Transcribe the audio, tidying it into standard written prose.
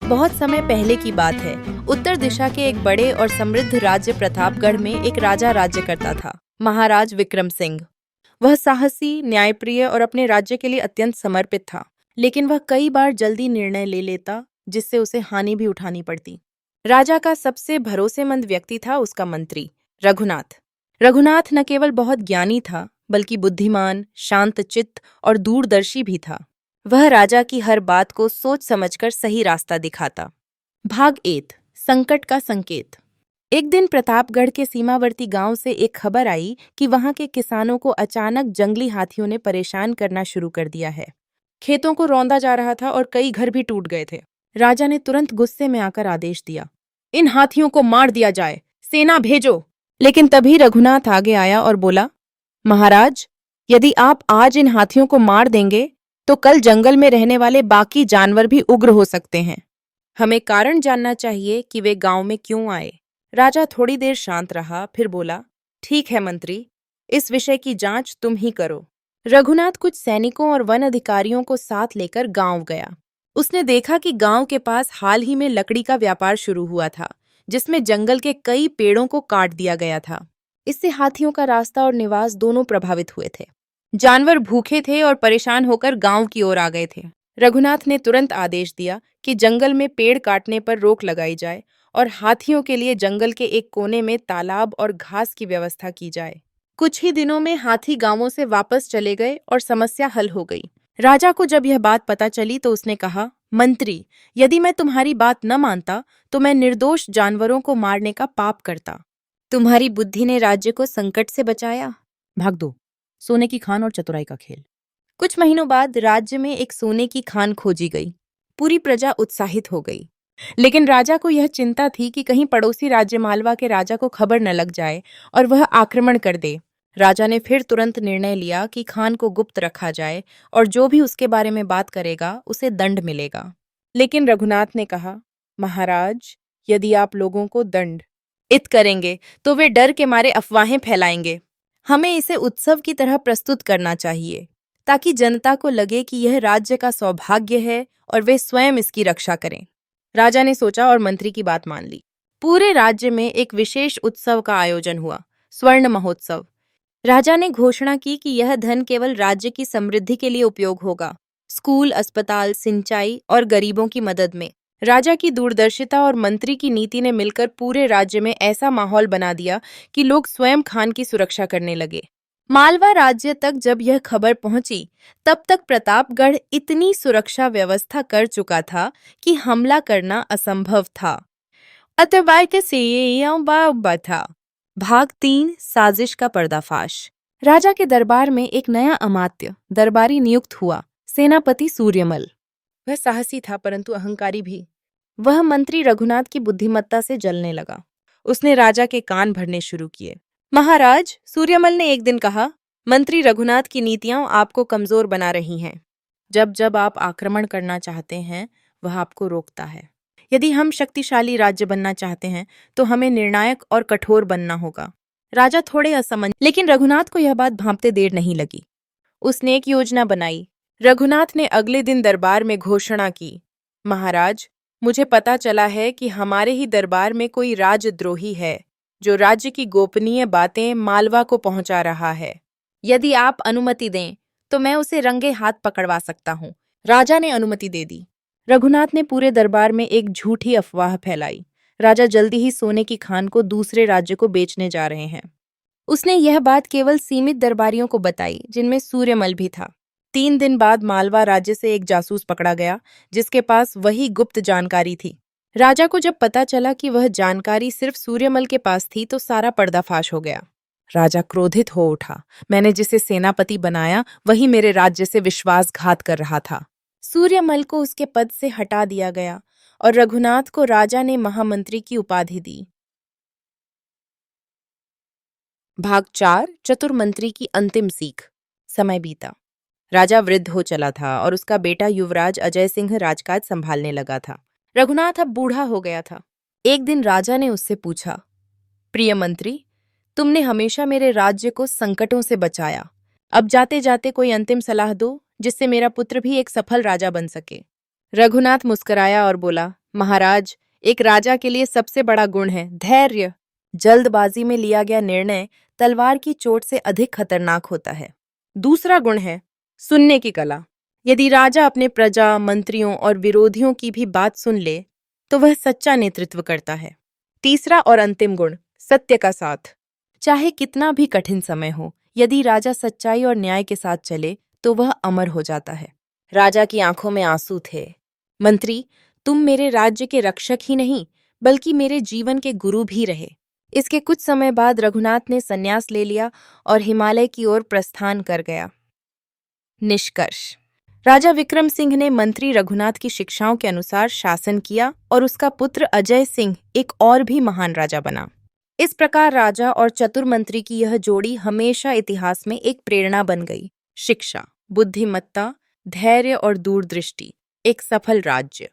बहुत समय पहले की बात है। उत्तर दिशा के एक बड़े और समृद्ध राज्य प्रतापगढ़ में एक राजा राज्य करता था, महाराज विक्रम सिंह। वह साहसी, न्यायप्रिय और अपने राज्य के लिए अत्यंत समर्पित था, लेकिन वह कई बार जल्दी निर्णय ले लेता, जिससे उसे हानि भी उठानी पड़ती। राजा का सबसे भरोसेमंद व्यक्ति था उसका मंत्री रघुनाथ। रघुनाथ न केवल बहुत ज्ञानी था, बल्कि बुद्धिमान, शांतचित्त और दूरदर्शी भी था। वह राजा की हर बात को सोच समझकर सही रास्ता दिखाता। भाग 8, संकट का संकेत। एक दिन प्रतापगढ़ के सीमावर्ती गांव से एक खबर आई कि वहां के किसानों को अचानक जंगली हाथियों ने परेशान करना शुरू कर दिया है। खेतों को रौंदा जा रहा था और कई घर भी टूट गए थे। राजा ने तुरंत गुस्से में आकर आदेश दिया, इन हाथियों को मार दिया जाए, सेना भेजो। लेकिन तभी रघुनाथ आगे आया और बोला, महाराज, यदि आप आज इन हाथियों को मार देंगे तो कल जंगल में रहने वाले बाकी जानवर भी उग्र हो सकते हैं। हमें कारण जानना चाहिए कि वे गांव में क्यों आए। राजा थोड़ी देर शांत रहा, फिर बोला, ठीक है मंत्री, इस विषय की जांच तुम ही करो। रघुनाथ कुछ सैनिकों और वन अधिकारियों को साथ लेकर गांव गया। उसने देखा कि गांव के पास हाल ही में लकड़ी का व्यापार शुरू हुआ था, जिसमें जंगल के कई पेड़ों को काट दिया गया था। इससे हाथियों का रास्ता और निवास दोनों प्रभावित हुए थे। जानवर भूखे थे और परेशान होकर गांव की ओर आ गए थे। रघुनाथ ने तुरंत आदेश दिया कि जंगल में पेड़ काटने पर रोक लगाई जाए और हाथियों के लिए जंगल के एक कोने में तालाब और घास की व्यवस्था की जाए। कुछ ही दिनों में हाथी गांवों से वापस चले गए और समस्या हल हो गई। राजा को जब यह बात पता चली तो उसने कहा, मंत्री, यदि मैं तुम्हारी बात न मानता तो मैं निर्दोष जानवरों को मारने का पाप करता। तुम्हारी बुद्धि ने राज्य को संकट से बचाया। भाग 2, सोने की खान और चतुराई का खेल। कुछ महीनों बाद राज्य में एक सोने की खान खोजी गई। पूरी प्रजा उत्साहित हो गई, लेकिन राजा को यह चिंता थी कि कहीं पड़ोसी राज्य मालवा के राजा को खबर न लग जाए और वह आक्रमण कर दे। राजा ने फिर तुरंत निर्णय लिया कि खान को गुप्त रखा जाए और जो भी उसके बारे में बात करेगा उसे दंड मिलेगा। लेकिन रघुनाथ ने कहा, महाराज, यदि आप लोगों को दंडित करेंगे तो वे डर के मारे अफवाहें फैलाएंगे। हमें इसे उत्सव की तरह प्रस्तुत करना चाहिए, ताकि जनता को लगे कि यह राज्य का सौभाग्य है और वे स्वयं इसकी रक्षा करें। राजा ने सोचा और मंत्री की बात मान ली। पूरे राज्य में एक विशेष उत्सव का आयोजन हुआ, स्वर्ण महोत्सव। राजा ने घोषणा की कि यह धन केवल राज्य की समृद्धि के लिए उपयोग होगा, स्कूल, अस्पताल, सिंचाई और गरीबों की मदद में। राजा की दूरदर्शिता और मंत्री की नीति ने मिलकर पूरे राज्य में ऐसा माहौल बना दिया कि लोग स्वयं खान की सुरक्षा करने लगे। मालवा राज्य तक जब यह खबर पहुंची, तब तक प्रतापगढ़ इतनी सुरक्षा व्यवस्था कर चुका था कि हमला करना असंभव था। था। भाग 3, साजिश का पर्दाफाश। राजा के दरबार में एक नया अमात्य दरबारी नियुक्त हुआ, सेनापति सूर्यमल। वह साहसी था परंतु अहंकारी भी। वह मंत्री रघुनाथ की बुद्धिमत्ता से जलने लगा। उसने राजा के कान भरने शुरू किए। महाराज, सूर्यमल ने एक दिन कहा, मंत्री रघुनाथ की नीतियां आपको कमजोर बना रही हैं। जब जब आप आक्रमण करना चाहते हैं, वह आपको रोकता है। यदि हम शक्तिशाली राज्य बनना चाहते हैं तो हमें निर्णायक और कठोर बनना होगा। राजा थोड़े असमंजस, लेकिन रघुनाथ को यह बात भांपते देर नहीं लगी। उसने एक योजना बनाई। रघुनाथ ने अगले दिन दरबार में घोषणा की, महाराज, मुझे पता चला है कि हमारे ही दरबार में कोई राजद्रोही है जो राज्य की गोपनीय बातें मालवा को पहुंचा रहा है। यदि आप अनुमति दें तो मैं उसे रंगे हाथ पकड़वा सकता हूं। राजा ने अनुमति दे दी। रघुनाथ ने पूरे दरबार में एक झूठी अफवाह फैलाई। राजा जल्दी ही सोने की खान को दूसरे राज्य को बेचने जा रहे हैं। उसने यह बात केवल सीमित दरबारियों को बताई, जिनमें सूर्यमल भी था। 3 दिन बाद मालवा राज्य से एक जासूस पकड़ा गया, जिसके पास वही गुप्त जानकारी थी। राजा को जब पता चला कि वह जानकारी सिर्फ सूर्यमल के पास थी तो सारा पर्दाफाश हो गया। राजा क्रोधित हो उठा। मैंने जिसे सेनापति बनाया वही मेरे राज्य से विश्वासघात कर रहा था। सूर्यमल को उसके पद से हटा दिया गया और रघुनाथ को राजा ने महामंत्री की उपाधि दी। भाग 4, चतुर मंत्री की अंतिम सीख। समय बीता। राजा वृद्ध हो चला था और उसका बेटा युवराज अजय सिंह राजकाज संभालने लगा था। रघुनाथ अब बूढ़ा हो गया था। एक दिन राजा ने उससे पूछा, प्रिय मंत्री, तुमने हमेशा मेरे राज्य को संकटों से बचाया। अब जाते जाते कोई अंतिम सलाह दो, जिससे मेरा पुत्र भी एक सफल राजा बन सके। रघुनाथ मुस्कुराया और बोला, महाराज, एक राजा के लिए सबसे बड़ा गुण है धैर्य। जल्दबाजी में लिया गया निर्णय तलवार की चोट से अधिक खतरनाक होता है। दूसरा गुण है सुनने की कला। यदि राजा अपने प्रजा, मंत्रियों और विरोधियों की भी बात सुन ले तो वह सच्चा नेतृत्व करता है। तीसरा और अंतिम गुण सत्य का साथ। चाहे कितना भी कठिन समय हो, यदि राजा सच्चाई और न्याय के साथ चले तो वह अमर हो जाता है। राजा की आंखों में आंसू थे। मंत्री, तुम मेरे राज्य के रक्षक ही नहीं बल्कि मेरे जीवन के गुरु भी रहे। इसके कुछ समय बाद रघुनाथ ने संन्यास ले लिया और हिमालय की ओर प्रस्थान कर गया। निष्कर्ष: राजा विक्रम सिंह ने मंत्री रघुनाथ की शिक्षाओं के अनुसार शासन किया और उसका पुत्र अजय सिंह एक और भी महान राजा बना। इस प्रकार राजा और चतुर मंत्री की यह जोड़ी हमेशा इतिहास में एक प्रेरणा बन गई। शिक्षा, बुद्धिमत्ता, धैर्य और दूरदृष्टि, एक सफल राज्य।